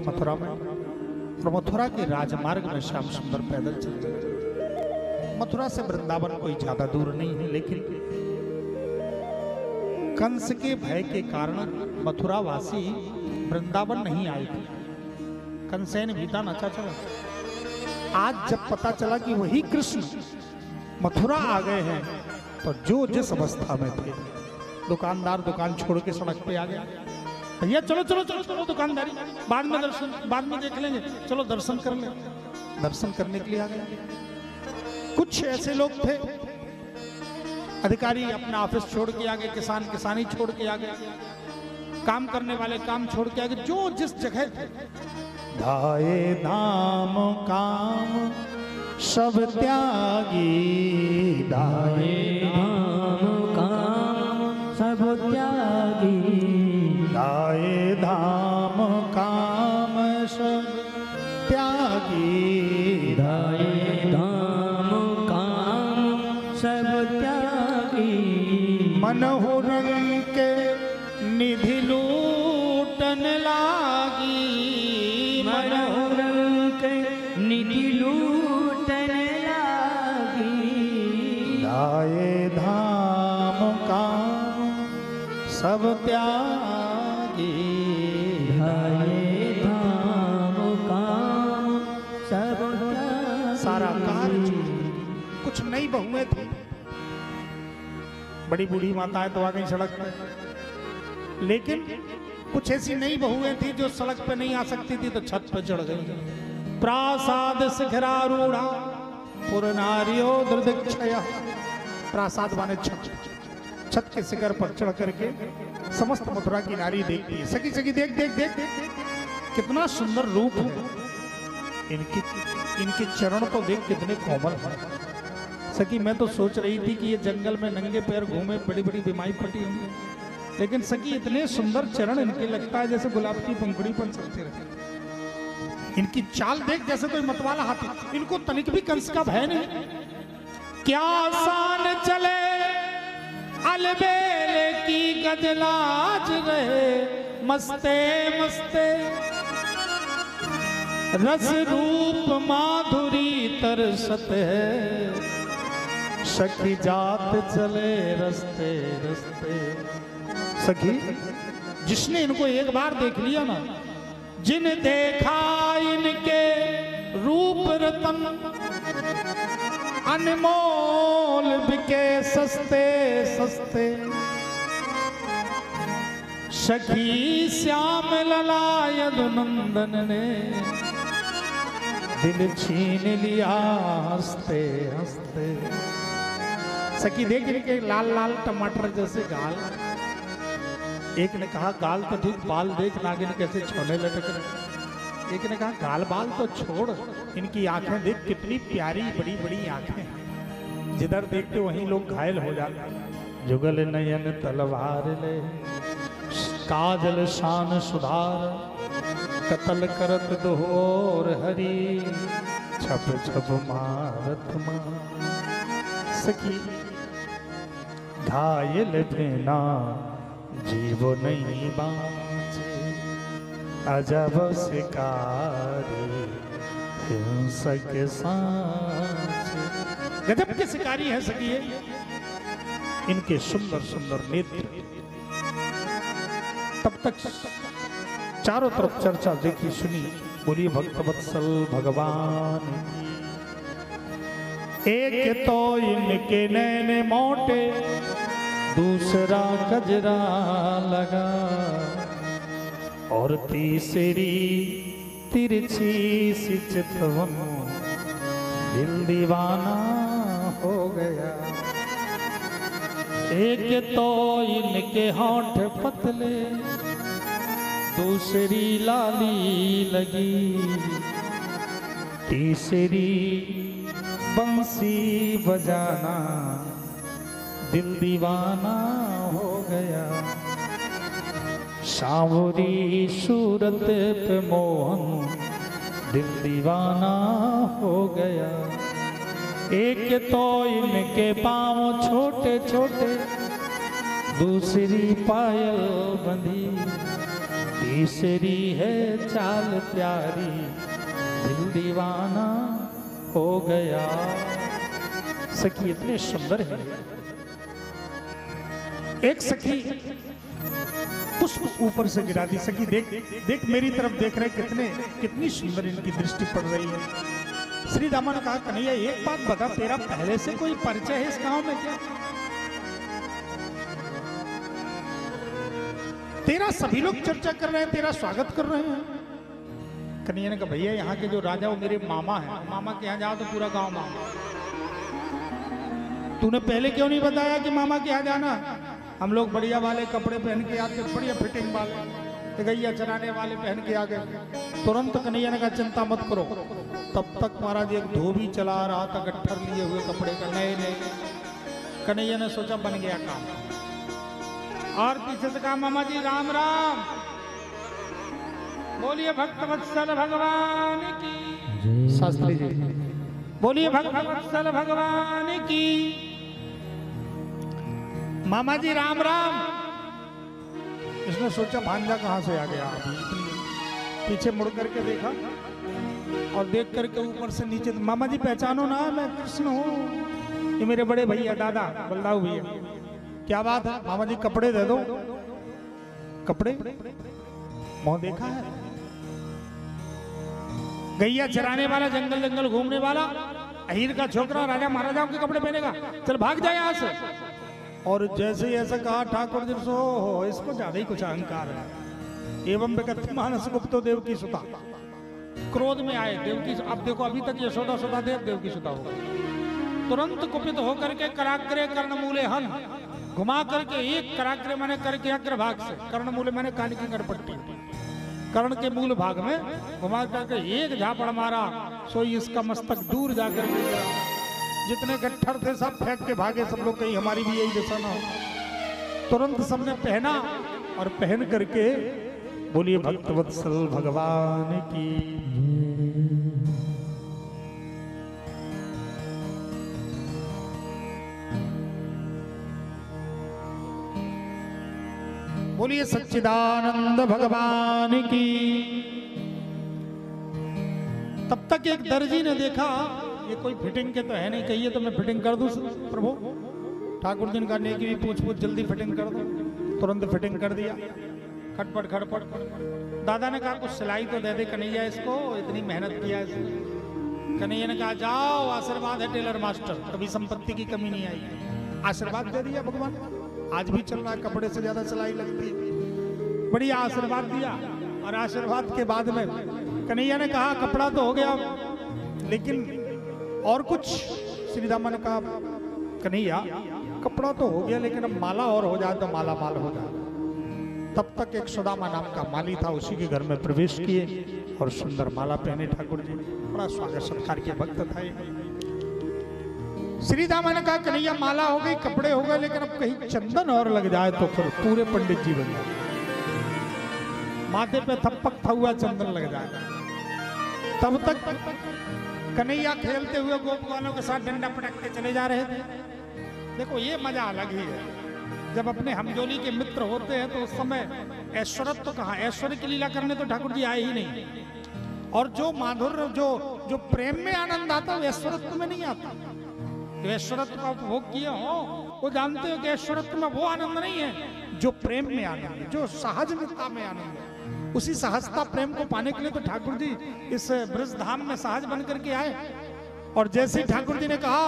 मथुरा में, और मथुरा के राजमार्ग में श्याम सुंदर पैदल चल रहे। मथुरा से वृंदावन कोई ज्यादा दूर नहीं है, लेकिन कंस के भय के कारण मथुरा वासी वृंदावन नहीं आए थे। कंसेन भीता नचा चला। आज जब पता चला कि वही कृष्ण मथुरा आ गए हैं, तो जो जिस अवस्था में थे, दुकानदार दुकान छोड़ के सड़क पे आ गया। भैया चलो चलो चलो चलो दुकानदारी, बाद में दर्शन, बाद में देख लेंगे, चलो दर्शन कर ले। दर्शन करने के लिए आ गए। कुछ ऐसे लोग थे, अधिकारी अपना ऑफिस छोड़ के आ गए, किसान किसानी छोड़ के आ गए, काम करने वाले काम छोड़ के आ गए, जो जिस जगह थे। धाये धाम काम सब त्यागी, धाये धाम काम सब त्यागी, धाये धाम काम सब त्यागी, धाये धाम काम सब त्यागी, मनहु रंग के निधि लूटन लागी, मनहु रंग के निधि लूटन लागी, धाये धाम काम सब त्यागी, धाये धाम काम सब त्यागी। सारा कार्य कुछ नई बहुएं थी, बड़ी बूढ़ी माताएं तो आ गई सड़क पे, लेकिन कुछ ऐसी नई बहुएं थी जो सड़क पे नहीं आ सकती थी, तो छत पे चढ़ गई। प्रासाद शिखरारूढ़ा पुरनारियो दुर्दिक्षया, प्रासाद माने छत, छत के शिखर पर चढ़ करके समस्त मथुरा की नारी देखती है। सखी सखी देख देख देख कितना सुंदर रूप है इनकी, इनके चरण को देख कितने कोमल है। सखी मैं तो सोच रही थी कि ये जंगल में नंगे पैर घूमे, बड़ी बड़ी बीमारी फटी होंगी, लेकिन सखी इतने सुंदर चरण इनके, लगता है जैसे गुलाब की पंखुड़ी पर चलते रहते। इनकी चाल देख जैसे कोई मतवाला हाथी, इनको तनिक भी कंस का भय नहीं। क्या आसान चले अलबेले की गजलाज रहे, मस्ते मस्ते रस रूप माधुरी तरसत है, सखी जात चले रस्ते रस्ते। सखी जिसने इनको एक बार देख लिया ना, जिन देखा इनके रूप रतन, अनमोल बिके सस्ते सस्ते, सखी श्याम लला यदुनंदन ने दिल छीन लिया हंसते हंसते। सखी देख इनके लाल लाल टमाटर जैसे गाल। एक ने कहा गाल तो ठीक, बाल देख नागिन कैसे छोने लटक रहे। एक ने कहा गाल बाल तो छोड़, इनकी आंखें देख कितनी प्यारी बड़ी बड़ी आंखें, जिधर देखते वहीं लोग घायल हो जाते। जुगल नयन तलवार ले, काजल शान सुधार, कतल करत दोहर हरी, छप छप मारत मार। सखी घायल बिना जीवो नहीं बाँचे, अजब शिकारी हिंसक सांचे। गजब के शिकारी है सखी है इनके सुंदर सुंदर नेत्र। तब तक चारों तरफ चर्चा देखी सुनी, बोली भक्तवत्सल भगवान। एक तो इनके नैने मोटे, दूसरा कजरा लगा, और तीसरी तिरछी सी चितवन, दिल दीवाना हो गया। एक तो इनके होंठ पतले, दूसरी लाली लगी, तीसरी बंसी बजाना, दिल दीवाना हो गया। सांवरी सूरत पे मोहन, दिल दीवाना हो गया। एक तो इनके पाँव छोटे छोटे, दूसरी पायल बंधी, तीसरी है चाल प्यारी, दिल दीवाना हो गया। सखी इतने सुंदर है। एक सखी पुष्प ऊपर से गिरा दी। सखी देख देख मेरी तरफ देख रहे, कितनी सुंदर इनकी दृष्टि पड़ रही है। श्री दामा ने कहा, कन्हैया एक बात बता, तेरा पहले से कोई परिचय है इस गांव में क्या? तेरा सभी लोग चर्चा कर रहे हैं, तेरा स्वागत कर रहे हैं। कन्हैया ने कहा, भैया यहाँ के जो राजा वो मेरे मामा हैं, मामा के यहाँ जाओ तो पूरा गांव मामा। तूने पहले क्यों नहीं बताया कि मामा के यहाँ जाना? हम लोग बढ़िया वाले कपड़े पहन के आते, बढ़िया फिटिंग वाले, गैया चराने वाले पहन के आ गए। तुरंत कन्हैया ने कहा, चिंता मत करो। तब तक महाराज एक धोबी चला रहा था गट्ठर लिए हुए कपड़े का, नए नए। कन्हैया ने सोचा बन गया काम, और पीछे से कहा, मामा जी राम राम, बोलिए भक्त वत्सल भगवान की। शास्त्री जी बोलिए भक्त वत्सल भगवान की। मामा जी राम राम। इसने सोचा भांजा कहां से आ गया अभी इतनी। पीछे मुड़ करके देखा और देख करके ऊपर से नीचे, मामा जी पहचानो ना, मैं कृष्ण हूँ, ये मेरे बड़े भैया दादा बलदाऊ भैया। क्या बात है मामा जी, कपड़े दे दो। कपड़े मोह देखा है? गैया चराने वाला, जंगल जंगल घूमने वाला, अहीर का छोकरा राजा महाराजाओं के कपड़े पहनेगा? चल भाग जाए यहाँ से। और जैसे ही ऐसा कहा ठाकुर जी, सो इसको ज्यादा ही कुछ अहंकार है। एवं विकथ मानस गुप्तो देव की सुता, क्रोध में आए देव की। अब देखो अभी तक यशोदा सुता देव की सुता होगा। तुरंत कुपित होकर के कराग्रे कर्णमूले हन, घुमा करके एक कराग्रे मैंने करके अग्रभाग से, कर्णमूले मैंने कान की करपट्टी, कर्ण के मूल भाग में घुमा करके एक झापड़ मारा, सोई इसका मस्तक दूर जाकर गिर गया। जितने गट्ठर थे सब फेंक के भागे, सब लोग कहीं हमारी भी यही दशा ना हो। तुरंत सबने पहना और पहन करके बोलिए भक्त वत्सल भगवान की। बोलिए सच्चिदानंद भगवान की। तब तक एक दर्जी ने देखा, ये कोई फिटिंग के तो है नहीं, कहिए तो मैं फिटिंग कर दूं प्रभु। ठाकुर जी ने कहा, नेकी भी पूछ जल्दी फिटिंग कर दो। तुरंत फिटिंग कर दिया, खटपट खटपट। दादा ने कहा, कुछ सिलाई तो दे दे कन्हैया इसको, इतनी मेहनत किया इसने। कन्हैया ने कहा, जाओ आशीर्वाद है टेलर मास्टर, कभी संपत्ति की कमी नहीं आई। आशीर्वाद दे दिया भगवान, आज भी चल रहा है, कपड़े से ज्यादा सिलाई लगती है। बढ़िया आशीर्वाद दिया। और आशीर्वाद के बाद में कन्हैया ने कहा, कपड़ा तो हो गया लेकिन और कुछ? श्री दामा ने कहा, कन्हैया कपड़ा तो हो गया लेकिन अब माला और हो जाए तो माला माल हो जाए। तब तक एक सुदामा नाम का माली था, उसी के घर में प्रवेश किए और सुंदर माला पहने ठाकुर जी। बड़ा स्वागत सत्कार के भक्त था। श्री दामा ने कहा, कन्हैया माला हो गई, कपड़े हो गए, लेकिन अब कहीं चंदन और लग जाए तो फिर पूरे पंडित जी बन जाए। माथे पे थप्पक था हुआ चंदन लग जाए। तब तक कन्हैया खेलते हुए गोपवालों के साथ डंडा पटकते चले जा रहे थे। देखो ये मजा अलग ही है, जब अपने हमजोली के मित्र होते हैं तो उस समय ऐश्वर्य तो कहाँ, ऐश्वर्य की लीला करने तो ठाकुर जी आए ही नहीं। और जो माधुर्य, जो प्रेम में आनंद आता है ऐश्वर्य में नहीं आता। जो ऐश्वर्य का उपभोग किए हो वो जानते हो कि ऐश्वर्य में वो आनंद नहीं है जो प्रेम में आनंद है, जो सहजता में आनंद है। उसी सहजता प्रेम को पाने के लिए तो ठाकुर जी इस ब्रज धाम में सहज बन करके आए। और जैसे ही ठाकुर जी ने कहा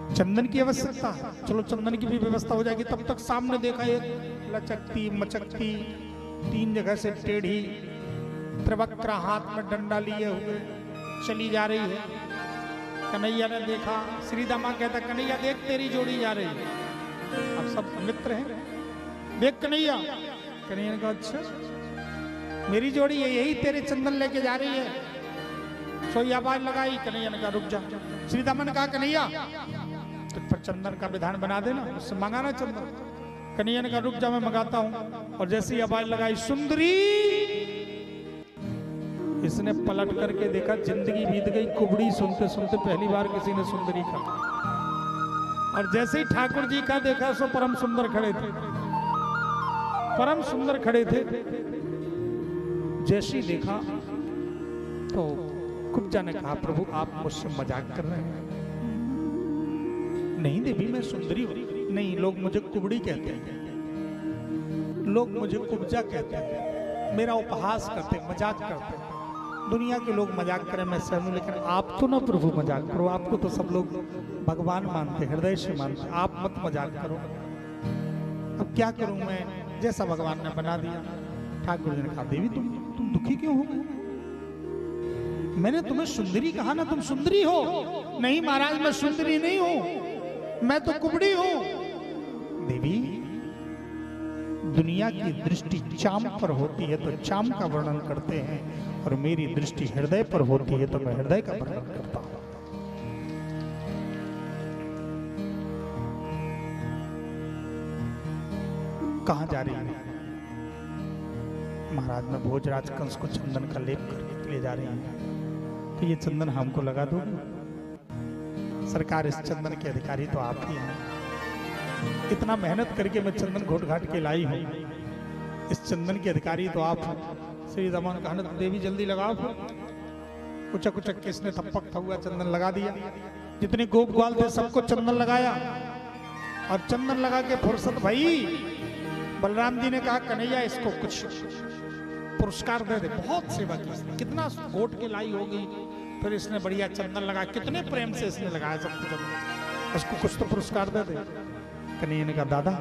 चंदन की आवश्यकता, चलो चंदन की भी व्यवस्था हो जाएगी, तब तक सामने देखा एक लचकती मचकती 3 जगह से टेढ़ी त्रिवक्रा हाथ में डंडा लिए हुए चली जा रही है। कन्हैया ने देखा, श्री दामा कहता, कन्हैया देख तेरी जोड़ी जा रही है। अब सब मित्र हैं, देख कन्हैया। कन्हैया ने कहा, अच्छा मेरी जोड़ी है, यही तेरे चंदन लेके जा रही है। सोई आवाज लगाई। कन्हैया ने कहा, रुक जा। श्री दामा ने कहा, कन्हैया तो पर चंदन का विधान बना देना, उससे मंगाना चंदन। कन्हैया ने कहा, रुक जा मैं मंगाता हूं। और जैसे ही आवाज लगाई, सुंदरी, इसने पलट करके देखा, जिंदगी बीत गई कुबड़ी सुनते सुनते पहली बार किसी ने सुंदरी कहा। और जैसे ही ठाकुर जी का देखा, सो परम सुंदर खड़े थे। परम सुंदर खड़े थे। जैसे ही देखा तो कुब्जा ने कहा, प्रभु आप मुझसे मजाक कर रहे हैं? नहीं देवी, मैं सुंदरी हूं। नहीं, लोग मुझे कुबड़ी कहते हैं, लोग मुझे कुब्जा कहते हैं, मेरा उपहास करते, मजाक करते। दुनिया के लोग मजाक करें मैं सहूं, लेकिन आप तो ना प्रभु मजाक करो। आपको तो सब लोग भगवान मानते, हृदय से मानते, आप मत मजाक करो। अब क्या करूं मैं, जैसा भगवान ने बना दिया। ठाकुर जी ने कहा, देवी तुम दुखी क्यों हो गए? मैंने तुम्हें सुंदरी कहा ना, तुम सुंदरी हो। नहीं महाराज, मैं सुंदरी नहीं हूं, मैं तो कुबड़ी हूं। देवी, दुनिया की दृष्टि चाम पर होती है तो चाम का वर्णन करते हैं, और मेरी दृष्टि हृदय पर होती है तो मैं हृदय का वर्णन करता हूं। कहां जा रही है? महाराज, में भोजराज कंस को चंदन का लेप करने के लिए जा रही है। तो ये चंदन हमको लगा दो सरकार, इस चंदन के अधिकारी तो आप ही हैं। इतना मेहनत करके मैं चंदन घोट घाट के लाई हूं, इस चंदन के अधिकारी तो आप हैं। श्री दमन कहने, देवी जल्दी लगाओ। कुचक कुचक के इसने थप्पक हुआ चंदन लगा दिया। जितने गोप ग्वाल थे सबको चंदन लगाया, और चंदन लगा के फुर्सत भई। बलराम जी ने कहा, कन्हैया इसको कुछ पुरस्कार दे दे, बहुत सेवा की इसने, कितना घोट के लाई होगी। फिर इसने बढ़िया चंदन लगा, कितने प्रेम से इसने लगाया सब कुछ, उसको कुछ तो पुरस्कार दे दे। कन्हैया ने कहा, दादा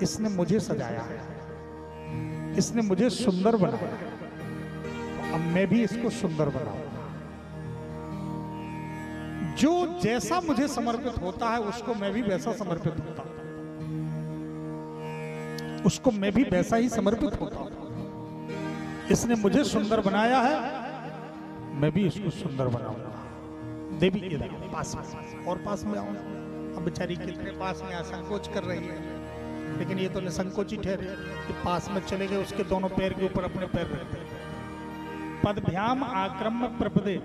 इसने मुझे सजाया है, इसने मुझे सुंदर बनाया, तो अब मैं भी इसको सुंदर बनाऊंगा। जो जैसा मुझे समर्पित होता है उसको मैं भी वैसा समर्पित होता हूं, उसको मैं भी वैसा ही समर्पित होता हूं। इसने मुझे सुंदर बनाया है, मैं भी इसको सुंदर बनाऊंगा। देवी इधर पास में, और पास में आओ। अब बेचारी कितने पास में संकोच कर रही है, लेकिन ये तो निसंकोची ठहरे कि पास में चले गए, उसके दोनों पैर के ऊपर अपने पैर रखते। पदभ्याम आक्रम्य प्रपदे,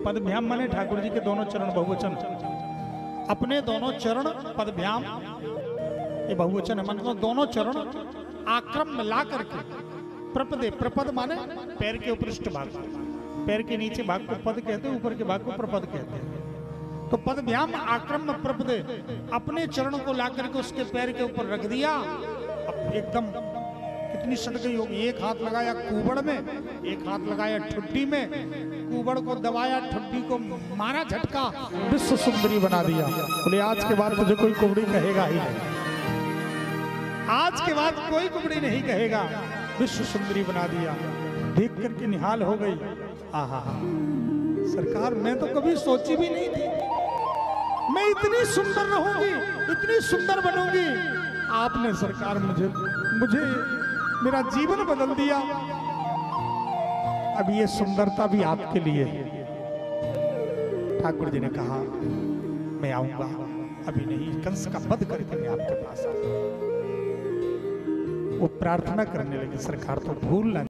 पदभ्याम माने ठाकुर जी के दोनों चरण, बहुवचन। अपने दोनों चरण पदभ्याम, ये बहुवचन है, मतलब दोनों चरण आक्रम में ला करके, प्रपदे, प्रपद माने पैर के उपरिष्ट भाग, पैर के नीचे भाग को पद कहते हैं, ऊपर के भाग को प्रपद कहते हैं। तो पदभ्याम आक्रम प्रपदे, अपने चरण को ला करके उसके पैर के ऊपर रख दिया। अब एकदम कितनी सट गई होगी। एक हाथ लगाया कुबड़ में, एक हाथ लगाया ठुड्डी में, कुबड़ को दबाया, ठुड्डी को मारा झटका, विश्व सुंदरी बना दिया। बोले आज के बाद मुझे कोई कुबड़ी कहेगा ही नहीं, आज के बाद कोई कुबड़ी नहीं कहेगा, विश्व सुंदरी बना दिया। देख करके निहाल हो गई। आहा, सरकार मैं तो कभी सोची भी नहीं थी मैं इतनी सुंदर रहूंगी, इतनी सुंदर बनूंगी। आपने सरकार मुझे मेरा जीवन बदल दिया। अब ये सुंदरता भी आपके लिए है। ठाकुर जी ने कहा, मैं आऊंगा, अभी नहीं, कंस का वध करके मैं आपके पास आऊंगा। वो प्रार्थना करने लगे, सरकार तो भूल ना